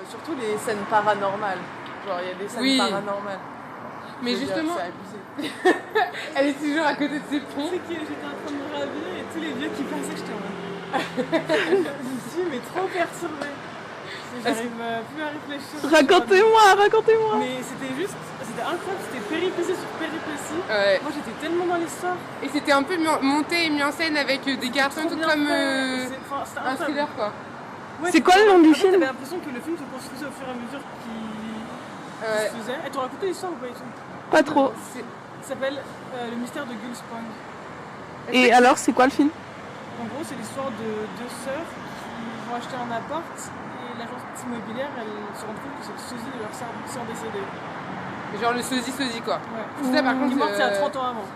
surtout les scènes paranormales. Genre, il y a des scènes paranormales. Mais justement, c'est abusé. elle est toujours à côté de ses ponts. C'est que j'étais en train de me rhabiller et tous les vieux qui passaient, j'étais en mode. Je suis mais trop perturbée. J'arrive plus à réfléchir. Racontez-moi. Mais c'était incroyable, c'était péripétie sur péripétie. Ouais. Moi j'étais tellement dans l'histoire. Et c'était un peu monté et mis en scène avec des cartons tout comme un thriller quoi. Ouais, c'est quoi le nom du film? J'avais l'impression que le film se construisait au fur et à mesure qu'il se faisait. Tu as raconté l'histoire ou pas du tout? Pas trop. Ça s'appelle Le mystère de Gullspong. Et alors, c'est quoi le film? En gros, c'est l'histoire de deux sœurs qui vont acheter un appart et l'agence immobilière, elle se rend compte que c'est le sosie de leur sœur décédée. Genre le sosie quoi. Ouais. C'est ça par contre. Qui est morte il y a 30 ans avant.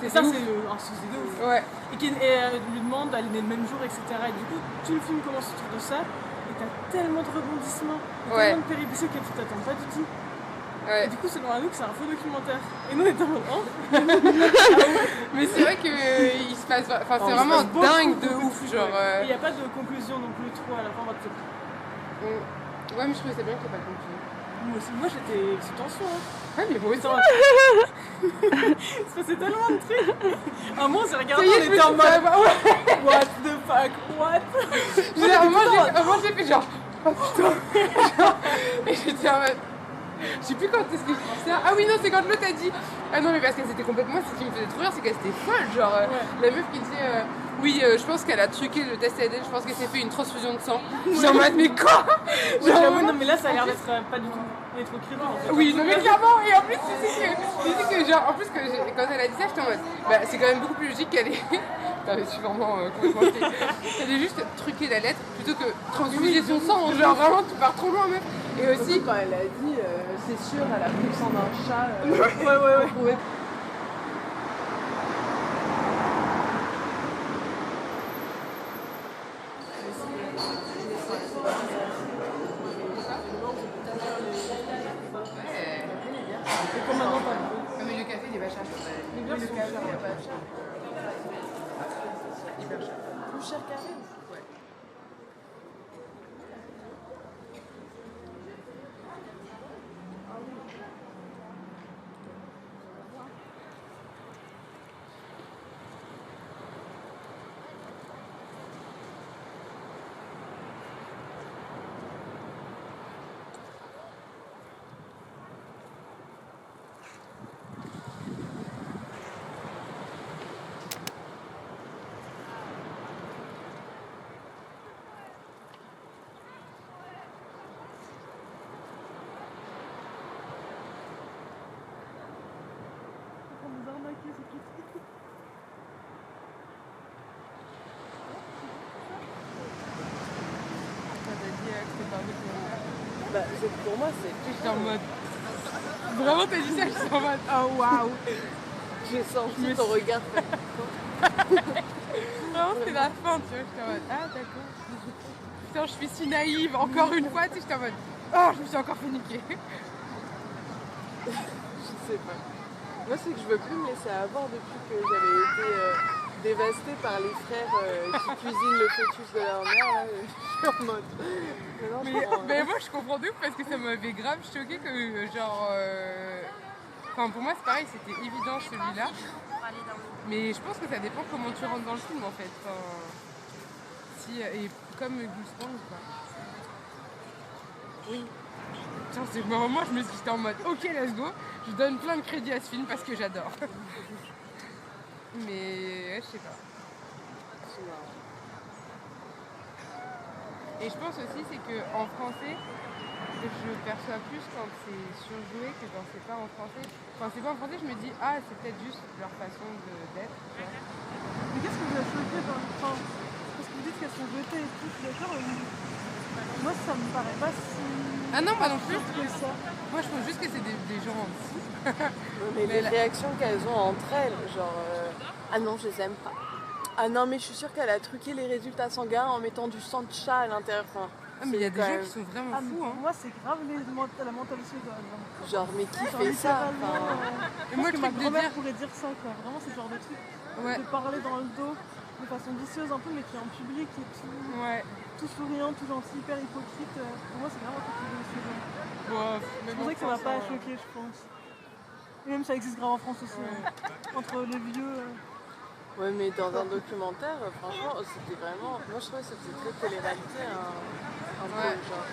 C'est ça, ouf. c'est un sosie de ouf. Ouais. Et elle lui demande, elle est née le même jour, etc. Et du coup, tout le film commence autour de ça. Et t'as tellement de rebondissements, tellement de péripéties que tu t'attends pas du tout. Ouais. Et du coup, selon nous que c'est un faux documentaire. Et nous, on était en mode, oh. Mais c'est vrai que il se passe. Enfin, c'est vraiment dingue de ouf. Genre. Il n'y a pas de conclusion non plus trop à la fin. Ouais, mais je trouvais ça bien qu'il n'y ait pas de conclusion. Moi, j'étais sous tension. Hein. Ouais, mais moi aussi. Il se passait tellement de trucs. À un moment, on s'est regardé, on était en mode what the fuck, what. Moi, j'ai fait genre. Oh putain. Et j'étais en mode. Je sais plus quand est-ce que j'ai dit ça. Ah oui, non, c'est quand l'autre a dit. Ah non, mais parce qu'elle était complètement. Ce qui me faisait trop rire, c'est qu'elle était folle. Genre, la meuf qui disait oui, je pense qu'elle a truqué le test ADN, je pense qu'elle s'est fait une transfusion de sang. J'étais en mode, mais quoi? J'avoue, non, mais là, ça a l'air d'être pas du tout. Elle est trop crédible en fait. Oui, non, mais clairement. Et en plus, tu sais que genre, en plus, quand elle a dit ça, j'étais en mode. Bah, c'est quand même beaucoup plus logique qu'elle ait. Putain, mais je suis vraiment complètement. Elle ait juste truqué la lettre plutôt que transfuser son sang. Genre, vraiment, tu pars trop loin, meuf. Et aussi, quand elle a dit, c'est sûr, elle a pris le sang d'un chat. ouais. Mais le café, il est pas cher. Mais bien sûr, il n'y a pas de cher. Hyper cher. Plus cher qu'Arène. Ouais. Bah, pour moi, c'est. J'étais en mode. Vraiment, t'as dit ça, j'étais en mode. Oh waouh! J'ai senti ton regard. Vraiment, c'est la fin, tu vois. J'étais en mode. Ah, d'accord. Putain, je suis si naïve, encore une fois, tu sais, j'étais en mode. Oh, je me suis encore fait niquer. Je sais pas. Moi, c'est que je veux plus me laisser avoir depuis que j'avais été dévastée par les frères qui cuisinent le fœtus de leur mère. Là, je suis en mode. Mais moi, je comprends de ouf parce que ça m'avait grave choqué que, genre. Enfin, pour moi, c'est pareil, c'était évident celui-là. Mais je pense que ça dépend comment tu rentres dans le film en fait. Enfin, si, et comme Gullspong, quoi. Oui. Moi, je me suis dit en mode ok, let's go. Je donne plein de crédit à ce film parce que j'adore. Mais je sais pas. Et je pense aussi c'est qu'en français, je perçois plus quand c'est surjoué que quand c'est pas en français. Quand c'est pas en français, je me dis ah, c'est peut-être juste leur façon d'être. Mais qu'est-ce que vous avez choqué dans le temps? Parce que vous dites qu'elles sont jetées et tout, je suis d'accord. Moi, ça me paraît pas si. Ah non, pas non plus. Que ça. Moi, je pense juste que c'est des gens fous. Mais les réactions qu'elles ont entre elles, genre ah non, je les aime pas. Ah non, mais je suis sûre qu'elle a truqué les résultats sanguins en mettant du sang de chat à l'intérieur. Enfin, ah, mais il y a des gens qui sont vraiment fous. Hein. Moi, c'est grave la mentale suédoise. Genre, mais qui fait ça? Et moi, que ma grand-mère pourrait dire ça, quoi. Vraiment, c'est le genre de truc. Ouais. De parler dans le dos de façon vicieuse un peu, mais qui est en public et Ouais. tout souriant, tout gentil, hyper hypocrite. Pour moi, c'est vraiment quelque chose de suivant. Bon, C'est pour ça que ça m'a pas choqué, je pense. Et même ça existe grave en France aussi, Ouais. entre les vieux. Ouais, mais dans un documentaire, franchement, c'était vraiment. Moi, je trouvais que c'était très télé-réalité, un peu, Ouais. genre.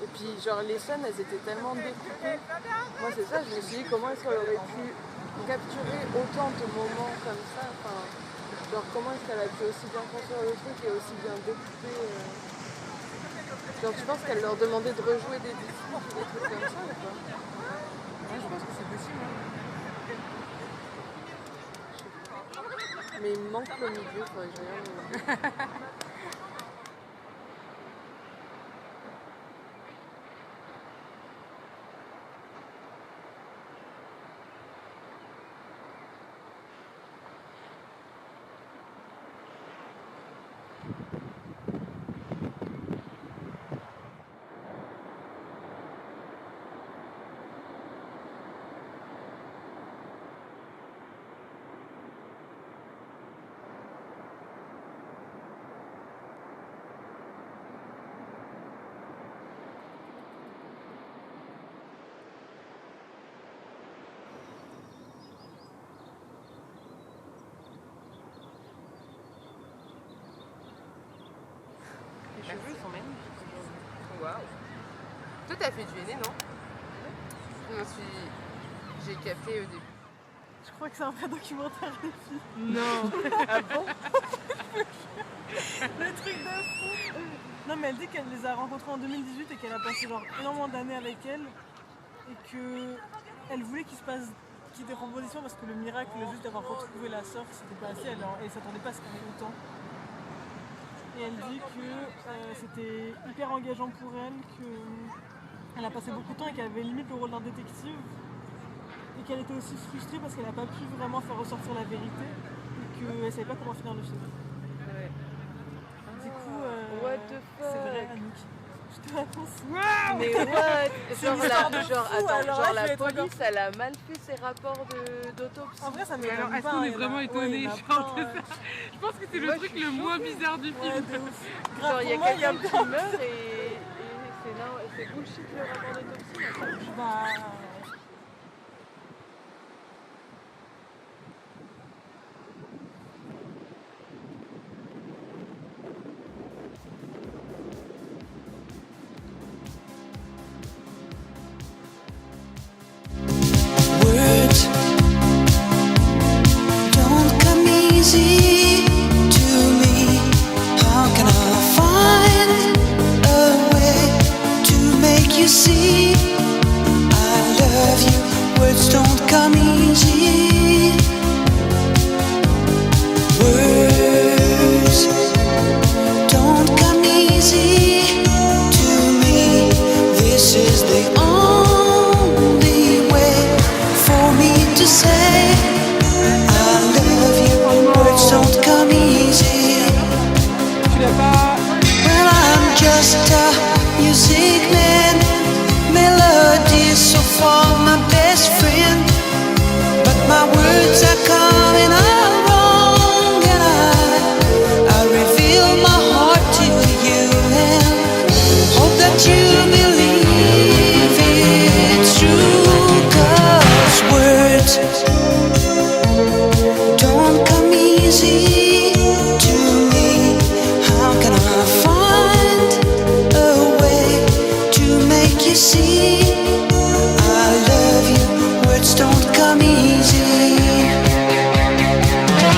Et puis, genre, les scènes, elles étaient tellement découpées. Moi, c'est ça, je me suis dit, comment est-ce qu'elle aurait pu capturer autant de moments comme ça, enfin, genre, comment est-ce qu'elle a pu aussi bien construire le truc et aussi bien découper Genre, tu penses qu'elle leur demandait de rejouer des discours ou des trucs comme ça ou pas? Ouais, je pense que c'est possible. Hein. Mais il me manque le milieu, faudrait que je regarde. Les cheveux sont magnifiques. Waouh. Toi, t'as fait du henné, non? J'ai capté au début. Je crois que c'est un vrai documentaire, les filles. Non. Ah bon? Le truc de fou. Non, mais elle dit qu'elle les a rencontrés en 2018 et qu'elle a passé genre énormément d'années avec elle. Et qu'elle voulait qu'il se passe qu'il y ait des rebondissements parce que le miracle juste d'avoir retrouvé la sœur, c'était pas assez. Elle s'attendait pas à ce qu'il y en ait autant. Et elle dit que c'était hyper engageant pour elle, qu'elle a passé beaucoup de temps et qu'elle avait limite le rôle d'un détective. Et qu'elle était aussi frustrée parce qu'elle n'a pas pu vraiment faire ressortir la vérité et qu'elle ne savait pas comment finir le film. Ouais. Du coup, What the fuck? c'est vrai, Anouk. Je te l'annonce. Mais what? Genre, une histoire de fou, attends, alors genre là, je la vais être police, elle a mal fait ses rapports d'autopsie. En vrai, ça Mais m'étonne alors, pas. est-ce qu'on est il y en a- vraiment ouais, étonné il y en a genre plein, de ça? Je pense que c'est le Moi, truc je suis le moins bizarre du film. Ouais, de ouf. Genre, Grave, il y a pour moi, il y a quelqu'un qui meurt et c'est bullshit le rapport d'autopsie. là, ça marche pas. Bah, Words don't come easy to me. How can I find a way to make you see I love you? Words don't come easy. Words don't come easy to me. This is the only way for me to say I love you. Words don't come easy. Tu l'as pas. Well, I'm just a music man. Melodies so far my best friend, but my words are